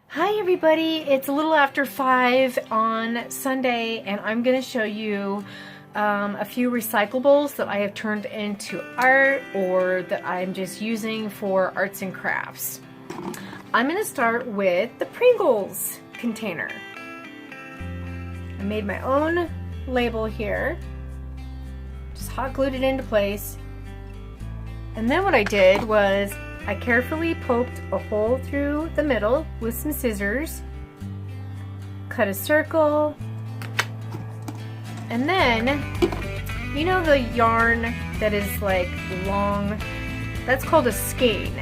Hi everybody, it's a little after 5 on Sunday and I'm going to show you a few recyclables that I have turned into art or that I'm just using for arts and crafts. I'm going to start with the Pringles container. I made my own label here, just hot glued it into place, and then what I did was I carefully poked a hole through the middle with some scissors, cut a circle, and then, you know the yarn that is like long, that's called a skein,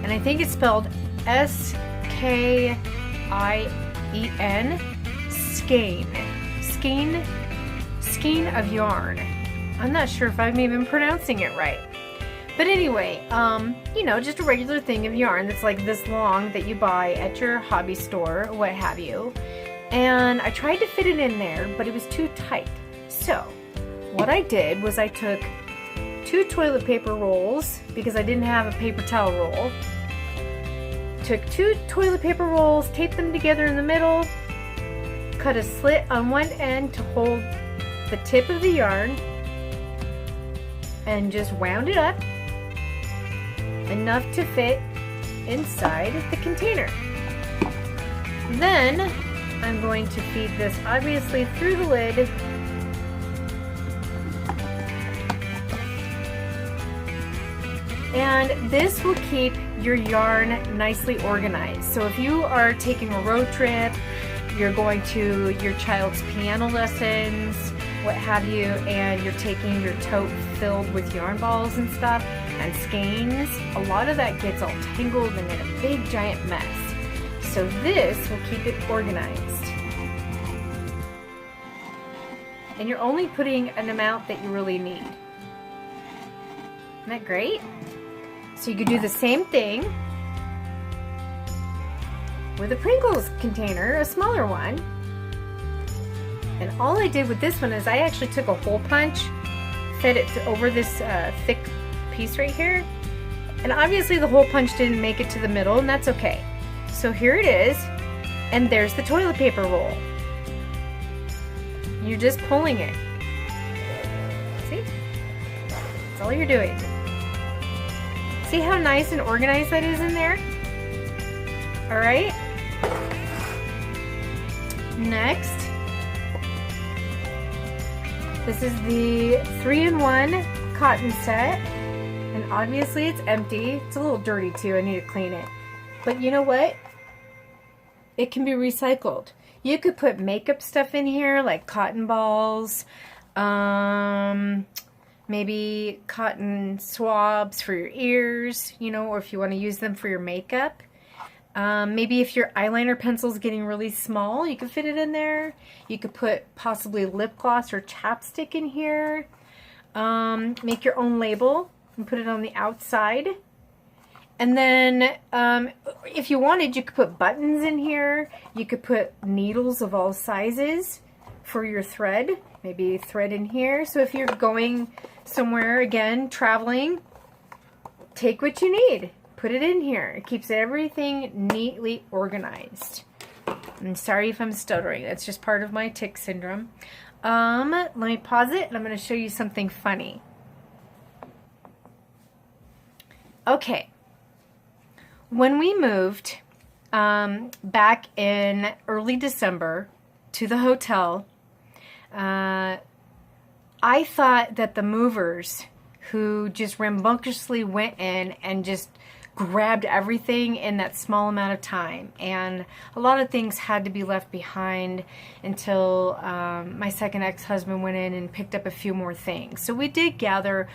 and I think it's spelled S-K-I-E-N, skein, skein of yarn. I'm not sure if I'm even pronouncing it right. But anyway, you know, just a regular thing of yarn that's like this long that you buy at your hobby store or what have you. And I tried to fit it in there, but it was too tight. So what I did was I took 2 toilet paper rolls because I didn't have a paper towel roll. Took 2 toilet paper rolls, taped them together in the middle, cut a slit on one end to hold the tip of the yarn, and just wound it up enough to fit inside the container. Then I'm going to feed this obviously through the lid and this will keep your yarn nicely organized. So if you are taking a road trip, you're going to your child's piano lessons, what have you, and you're taking your tote filled with yarn balls and stuff and skeins, a lot of that gets all tangled and in a big giant mess. So this will keep it organized. And you're only putting an amount that you really need. Isn't that great? So you could do the same thing with a Pringles container, a smaller one. And all I did with this one is I actually took a hole punch, fed it over this thick piece right here, and obviously the hole punch didn't make it to the middle, and that's okay. So here it is, and there's the toilet paper roll. You're just pulling it. See? That's all you're doing. See how nice and organized that is in there? Alright? Next, this is the 3-in-1 cotton set, and obviously it's empty. It's a little dirty too, I need to clean it. But you know what? It can be recycled. You could put makeup stuff in here, like cotton balls, maybe cotton swabs for your ears, you know, or if you want to use them for your makeup. Maybe if your eyeliner pencil is getting really small, you could fit it in there. You could put possibly lip gloss or chapstick in here. Make your own label and put it on the outside. And then if you wanted, you could put buttons in here. You could put needles of all sizes for your thread. Maybe thread in here. So if you're going somewhere, again, traveling, take what you need. Put it in here. It keeps everything neatly organized. I'm sorry if I'm stuttering. That's just part of my tic syndrome. Let me pause it and I'm going to show you something funny. Okay. When we moved back in early December to the hotel, I thought that the movers who just rambunctiously went in and just grabbed everything in that small amount of time, and a lot of things had to be left behind until my second ex-husband went in and picked up a few more things. So we did gather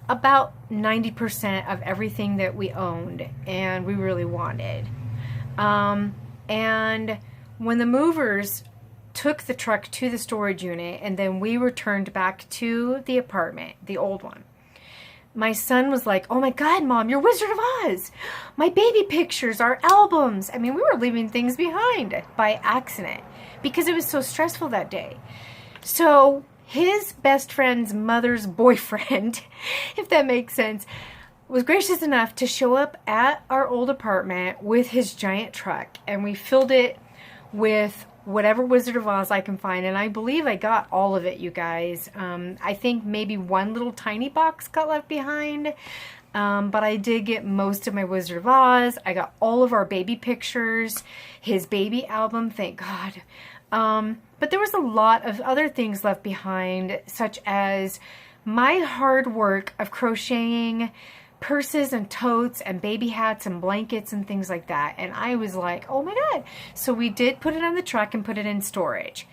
about 90% of everything that we owned and we really wanted. And when the movers took the truck to the storage unit and then we returned back to the apartment, the old one, my son was like, "Oh my God, Mom, you're Wizard of Oz. My baby pictures, our albums." I mean, we were leaving things behind by accident because it was so stressful that day. So his best friend's mother's boyfriend, if that makes sense, was gracious enough to show up at our old apartment with his giant truck, and we filled it with whatever Wizard of Oz I can find, and I believe I got all of it, you guys. I think maybe one little tiny box got left behind, but I did get most of my Wizard of Oz. I got all of our baby pictures, his baby album, thank God. But there was a lot of other things left behind, such as my hard work of crocheting purses and totes and baby hats and blankets and things like that. And I was like, oh my God. So we did put it on the truck and put it in storage.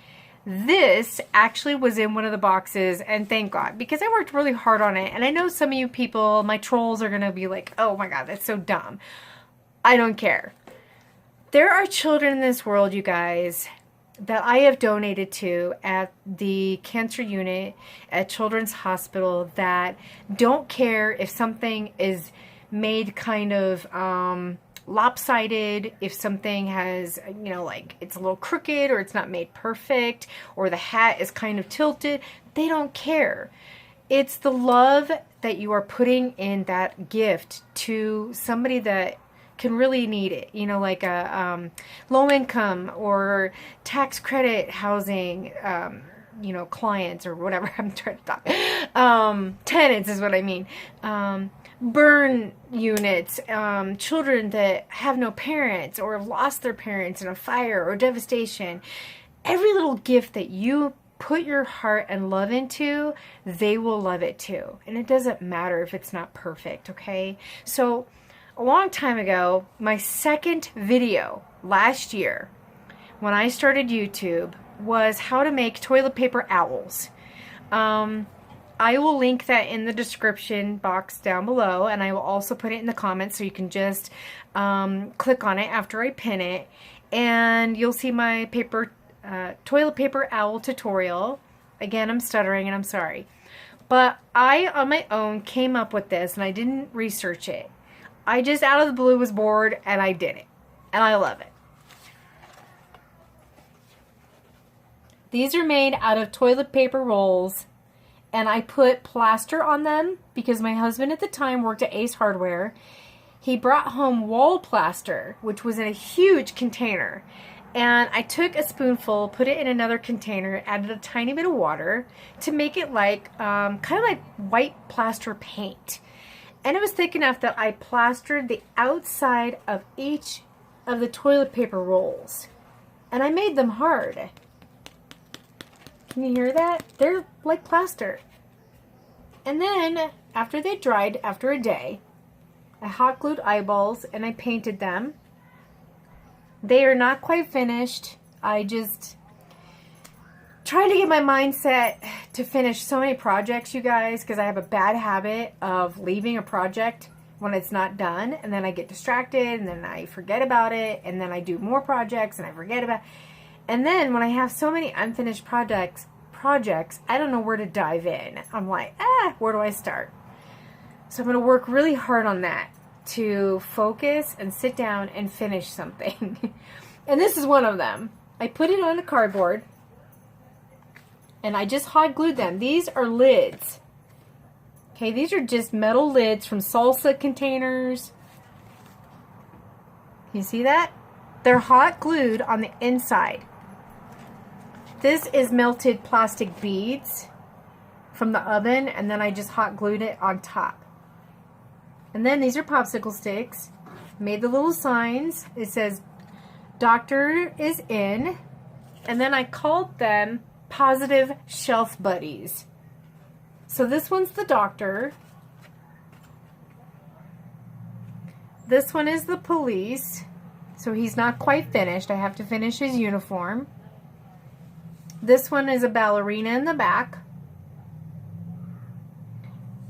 This actually was in one of the boxes, and thank God, because I worked really hard on it. And I know some of you people, my trolls, are going to be like, oh my God, that's so dumb. I don't care. There are children in this world, you guys, that I have donated to at the cancer unit at Children's Hospital that don't care if something is made kind of lopsided, if something has, you know, like it's a little crooked or it's not made perfect or the hat is kind of tilted. They don't care. It's the love that you are putting in that gift to somebody that can really need it, you know, like a low income or tax credit housing, you know, clients or whatever. I'm trying to talk. Tenants is what I mean. Burn units, children that have no parents or have lost their parents in a fire or devastation. Every little gift that you put your heart and love into, they will love it too. And it doesn't matter if it's not perfect, okay? So a long time ago, my second video last year when I started YouTube was how to make toilet paper owls. I will link that in the description box down below, and I will also put it in the comments so you can just click on it after I pin it, and you'll see my toilet paper owl tutorial. Again, I'm stuttering and I'm sorry. But I, on my own, came up with this, and I didn't research it. I just out of the blue was bored and I did it. And I love it. These are made out of toilet paper rolls, and I put plaster on them because my husband at the time worked at Ace Hardware. He brought home wall plaster, which was in a huge container. And I took a spoonful, put it in another container, added a tiny bit of water to make it like, kind of like white plaster paint. And it was thick enough that I plastered the outside of each of the toilet paper rolls. And I made them hard. Can you hear that? They're like plaster. And then, after they dried, after a day, I hot glued eyeballs and I painted them. They are not quite finished. I just trying to get my mindset to finish so many projects, you guys, because I have a bad habit of leaving a project when it's not done, and then I get distracted, and then I forget about it, and then I do more projects, and I forget about it. And then when I have so many unfinished projects, I don't know where to dive in. I'm like, where do I start? So I'm going to work really hard on that to focus and sit down and finish something. And this is one of them. I put it on a cardboard, and I just hot glued them. These are lids. Okay, these are just metal lids from salsa containers. You see that? They're hot glued on the inside. This is melted plastic beads from the oven, and then I just hot glued it on top. And then these are popsicle sticks. Made the little signs. It says, "Doctor is in." And then I called them Positive Shelf Buddies. So this one's the doctor. This one is the police. So he's not quite finished. I have to finish his uniform. This one is a ballerina in the back.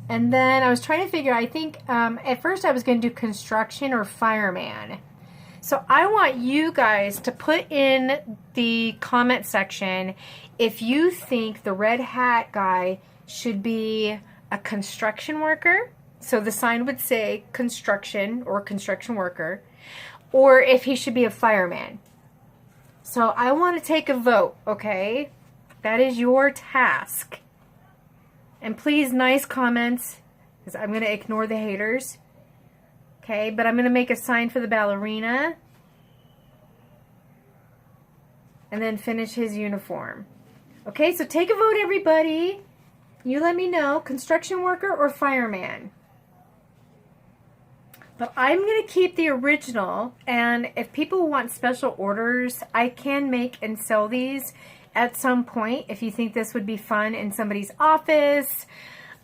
And then I was trying to figure, I think at first I was going to do construction or fireman. So I want you guys to put in the comment section if you think the red hat guy should be a construction worker. So the sign would say construction or construction worker, or if he should be a fireman. So I want to take a vote, okay? That is your task. And please, nice comments, because I'm going to ignore the haters. Okay, but I'm going to make a sign for the ballerina. And then finish his uniform. Okay, so take a vote, everybody. You let me know, construction worker or fireman. But I'm going to keep the original, and if people want special orders, I can make and sell these at some point if you think this would be fun in somebody's office.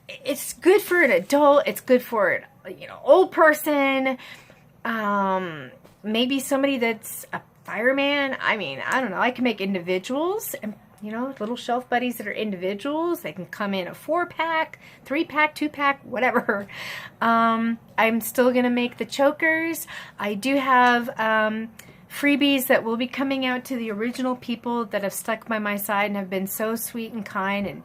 It's good for an adult. It's good for an old person. Maybe somebody that's a fireman. I mean, I don't know. I can make individuals and little shelf buddies that are individuals. They can come in a 4-pack, 3-pack, 2-pack, whatever. I'm still going to make the chokers. I do have freebies that will be coming out to the original people that have stuck by my side and have been so sweet and kind.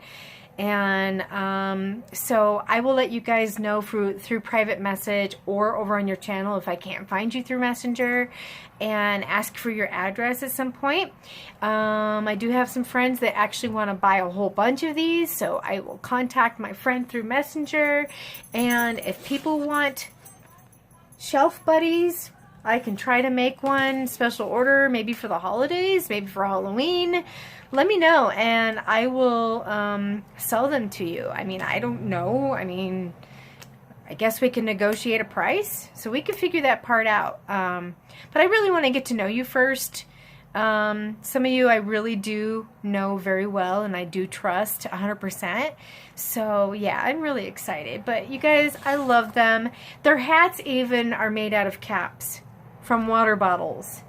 And so I will let you guys know through private message or over on your channel if I can't find you through Messenger, and ask for your address at some point. I do have some friends that actually want to buy a whole bunch of these, so I will contact my friend through Messenger. And if people want shelf buddies, I can try to make one special order, maybe for the holidays, maybe for Halloween. Let me know, and I will sell them to you. I mean, I don't know. I mean, I guess we can negotiate a price, so we can figure that part out. But I really want to get to know you first. Some of you I really do know very well, and I do trust 100%. So yeah, I'm really excited. But you guys, I love them. Their hats even are made out of caps from water bottles.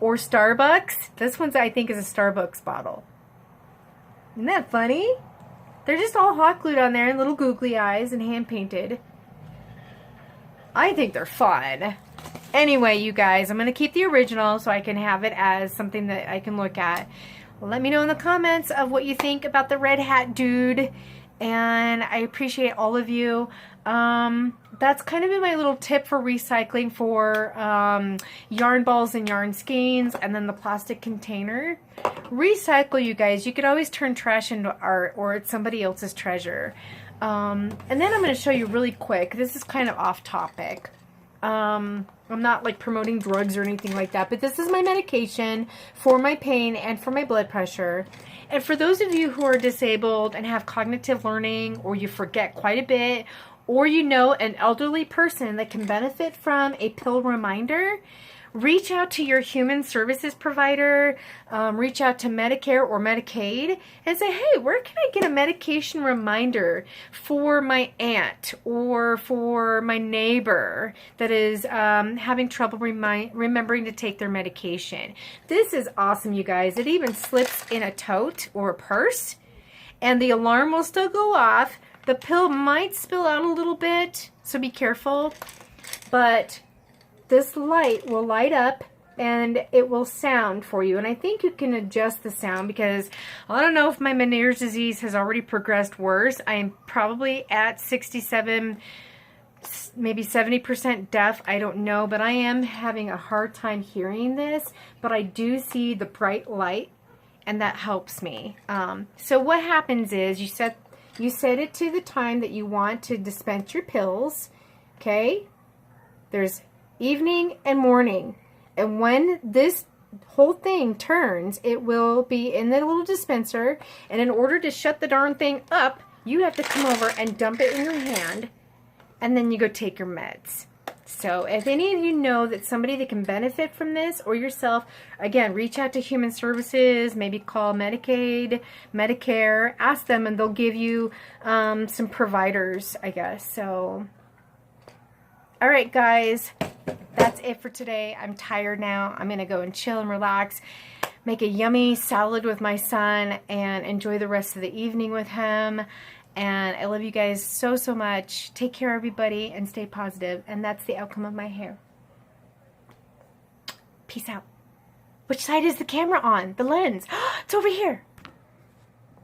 Or Starbucks. This one's, I think, is a Starbucks bottle. Isn't that funny? They're just all hot glued on there and little googly eyes and hand painted. I think they're fun. Anyway, you guys, I'm going to keep the original so I can have it as something that I can look at. Let me know in the comments of what you think about the red hat dude. And I appreciate all of you. That's kind of been my little tip for recycling for yarn balls and yarn skeins, and then the plastic container. Recycle, you guys. You could always turn trash into art, or it's somebody else's treasure. And then I'm going to show you really quick. This is kind of off topic. I'm not like promoting drugs or anything like that, but this is my medication for my pain and for my blood pressure. And for those of you who are disabled and have cognitive learning, or you forget quite a bit, or an elderly person that can benefit from a pill reminder, reach out to your human services provider, reach out to Medicare or Medicaid and say, hey, where can I get a medication reminder for my aunt or for my neighbor that is having trouble remembering to take their medication? This is awesome, you guys. It even slips in a tote or a purse, and the alarm will still go off. The pill might spill out a little bit, so be careful, but this light will light up and it will sound for you. And I think you can adjust the sound, because I don't know if my Meniere's disease has already progressed worse. I am probably at 67, maybe 70% deaf. I don't know, but I am having a hard time hearing this. But I do see the bright light, and that helps me. So what happens is you set it to the time that you want to dispense your pills. Okay? There's evening and morning, and when this whole thing turns, it will be in the little dispenser, and in order to shut the darn thing up, you have to come over and dump it in your hand, and then you go take your meds. So if any of you know that somebody that can benefit from this, or yourself, again, reach out to Human Services, maybe call Medicaid, Medicare, ask them, and they'll give you some providers, I guess. So all right, guys, that's it for today. I'm tired now. I'm going to go and chill and relax, make a yummy salad with my son, and enjoy the rest of the evening with him. And I love you guys so, so much. Take care, everybody, and stay positive. And that's the outcome of my hair. Peace out. Which side is the camera on? The lens. It's over here.